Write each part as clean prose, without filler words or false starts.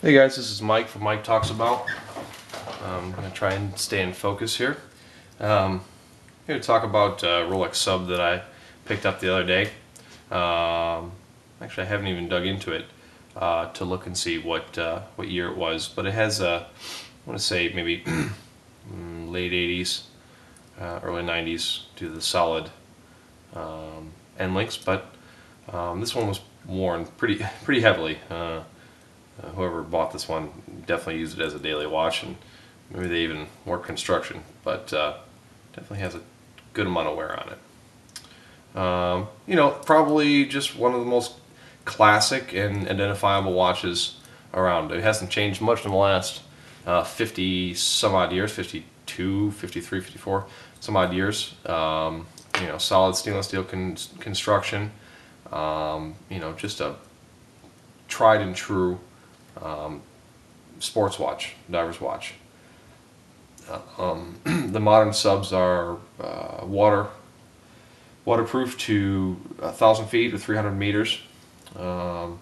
Hey guys, this is Mike from Mike Talks About. I'm going to try and stay in focus here. Here to talk about a Rolex sub that I picked up the other day. Actually, I haven't even dug into it to look and see what year it was, but it has I want to say maybe late 80s, early 90s to the solid end links, but this one was worn pretty heavily. Whoever bought this one definitely used it as a daily watch, and maybe they even work construction, but definitely has a good amount of wear on it. Probably just one of the most classic and identifiable watches around. It hasn't changed much in the last 50 some odd years, 52, 53, 54 some odd years. Solid stainless steel construction. Just a tried and true sports watch, diver's watch. The modern subs are waterproof to 1,000 feet or 300 meters. Out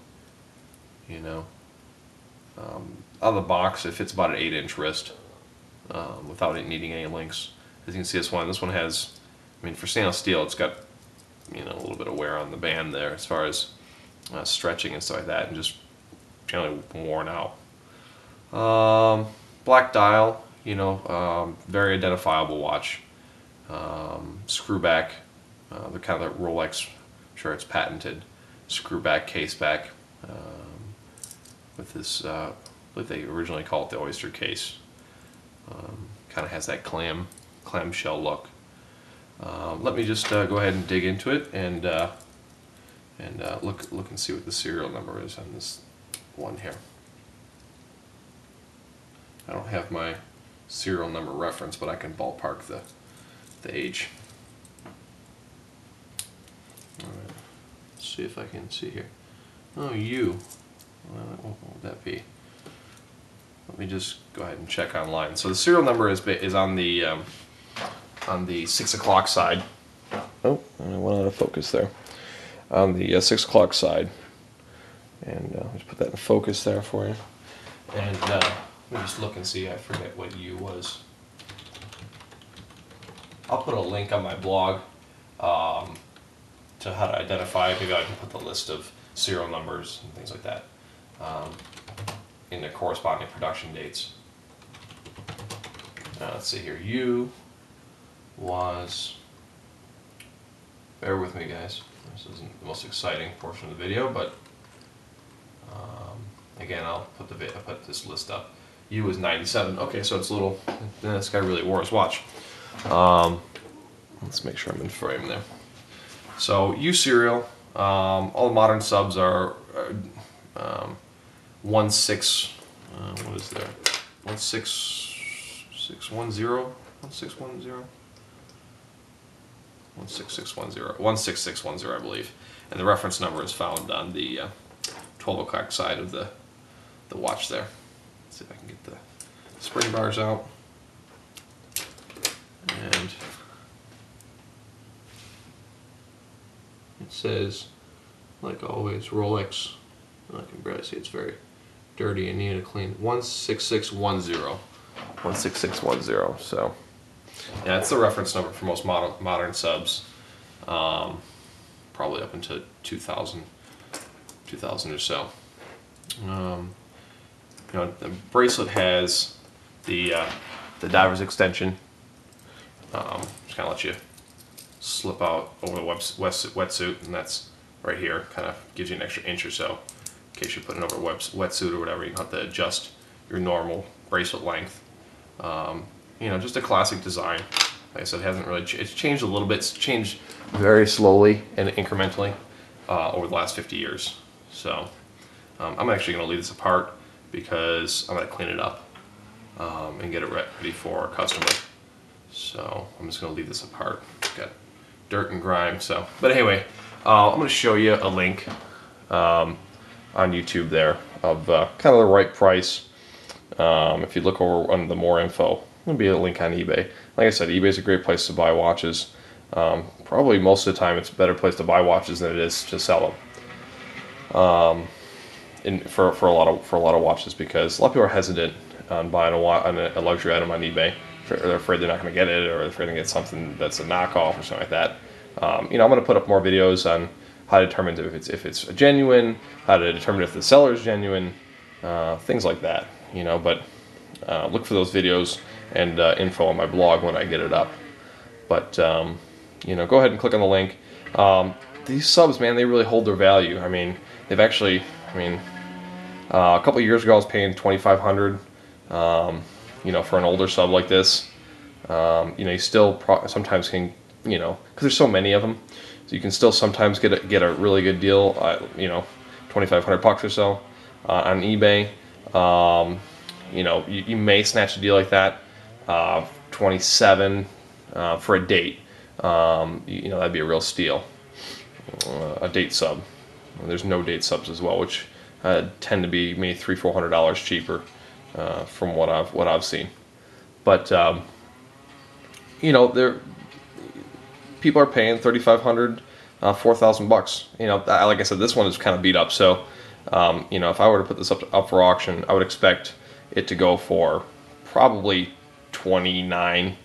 of the box, it fits about an 8-inch wrist without it needing any links. As you can see, this one has, for stainless steel, it's got a little bit of wear on the band there as far as stretching and stuff like that, and just generally worn out. Black dial, very identifiable watch. Screw back, the kind of the Rolex, I'm sure it's patented, screw back, case back, with this, I believe they originally called it the oyster case. Kind of has that clamshell look. Let me just go ahead and dig into it and look and see what the serial number is on this one here. I don't have my serial number reference, but I can ballpark the age. Alright, let's see if I can see here. Oh, U. What would that be? Let me just go ahead and check online. So the serial number is on the 6 o'clock side. Oh, I went out of focus there. On the 6 o'clock side. And let's put that in focus there for you. And let me just look and see. I forget what U was. I'll put a link on my blog to how to identify. Maybe I can put the list of serial numbers and things like that in the corresponding production dates. Let's see here. U was, bear with me guys, this isn't the most exciting portion of the video, but again, I'll put this list up. U was 97. Okay, so it's a little, this guy really wore his watch. Let's make sure I'm in frame there. So U serial, all modern subs are 16, what is there? 16610? 16610, I believe. And the reference number is found on the 12 o'clock side of the watch there. Let's see if I can get the spring bars out. And it says, like always, Rolex. I can barely see, it's very dirty and need a clean. 16610. 16610. So yeah, it's the reference number for most modern subs. Probably up into 2000 or so. The bracelet has the diver's extension. Just kind of let you slip out over the wetsuit, and that's right here. Kind of gives you an extra inch or so in case you're putting over a wetsuit or whatever. You don't have to adjust your normal bracelet length. Just a classic design. Like I said, it hasn't really it's changed a little bit. It's changed very slowly and incrementally over the last 50 years. So I'm actually going to leave this apart because I'm going to clean it up and get it ready for our customer. So I'm just going to leave this apart. It's got dirt and grime. So, but anyway, I'm going to show you a link on YouTube there of kind of the right price. If you look over on the more info, there'll be a link on eBay. Like I said, eBay is a great place to buy watches. Probably most of the time it's a better place to buy watches than it is to sell them. for a lot of watches, because a lot of people are hesitant on buying a luxury item on eBay. They're afraid they're not going to get it, or they're afraid to get something that's a knockoff or something like that. I'm going to put up more videos on how to determine if it's a genuine, how to determine if the seller is genuine, things like that. But look for those videos and info on my blog when I get it up. But go ahead and click on the link. These subs, man, they really hold their value. I mean, they've actually, a couple of years ago I was paying $2,500, for an older sub like this. You still sometimes can, because there's so many of them, so you can still sometimes get a really good deal. $2,500 or so on eBay. You may snatch a deal like that. 27 for a date. That'd be a real steal. A date sub. There's no date subs as well, which tend to be maybe $300-400 cheaper from what I've seen. But people are paying $3,500, $4,000. Like I said, this one is kind of beat up. So if I were to put this up for auction, I would expect it to go for probably $29.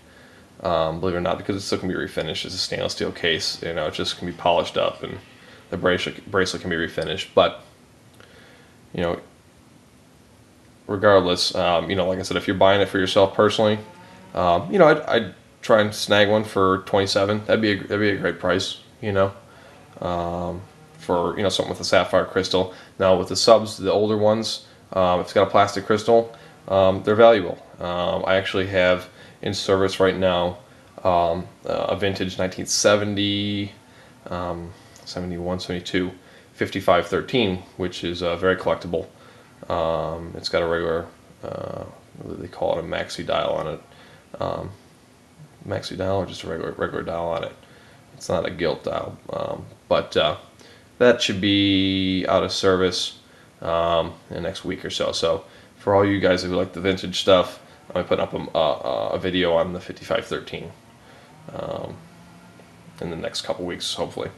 Believe it or not, because it's still can be refinished. It's a stainless steel case. It just can be polished up, and the bracelet can be refinished. But regardless, like I said, if you're buying it for yourself personally, I'd try and snag one for $27. That'd be a great price. For something with a sapphire crystal. Now with the subs, the older ones, if it's got a plastic crystal, they're valuable. I actually have in service right now a vintage 1970, 71, 72, 5513, which is very collectible. It's got a regular, what do they call it, a maxi dial on it. Maxi dial, or just a regular dial on it. It's not a gilt dial, but that should be out of service in the next week or so. So for all you guys who like the vintage stuff, I'm putting up a video on the 5513 in the next couple weeks, hopefully.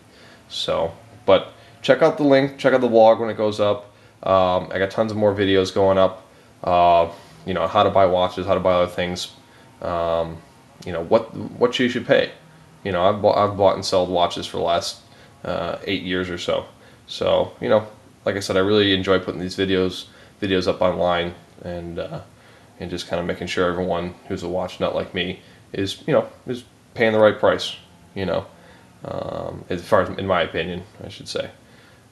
So, but check out the link, check out the blog when it goes up. I got tons of more videos going up. How to buy watches, how to buy other things. What you should pay. I've bought and sold watches for the last 8 years or so. So, like I said, I really enjoy putting these videos up online, and just kind of making sure everyone who's a watch nut like me is paying the right price. As far as, in my opinion, I should say.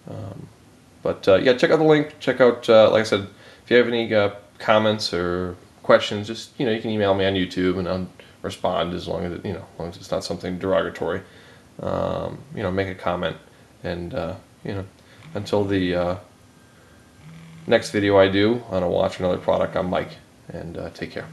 Yeah, check out the link. Check out, like I said, if you have any comments or questions, just you can email me on YouTube, and I'll respond as long as it's not something derogatory. Make a comment, and until the next video I do on a watch or another product, I'm Mike, and take care.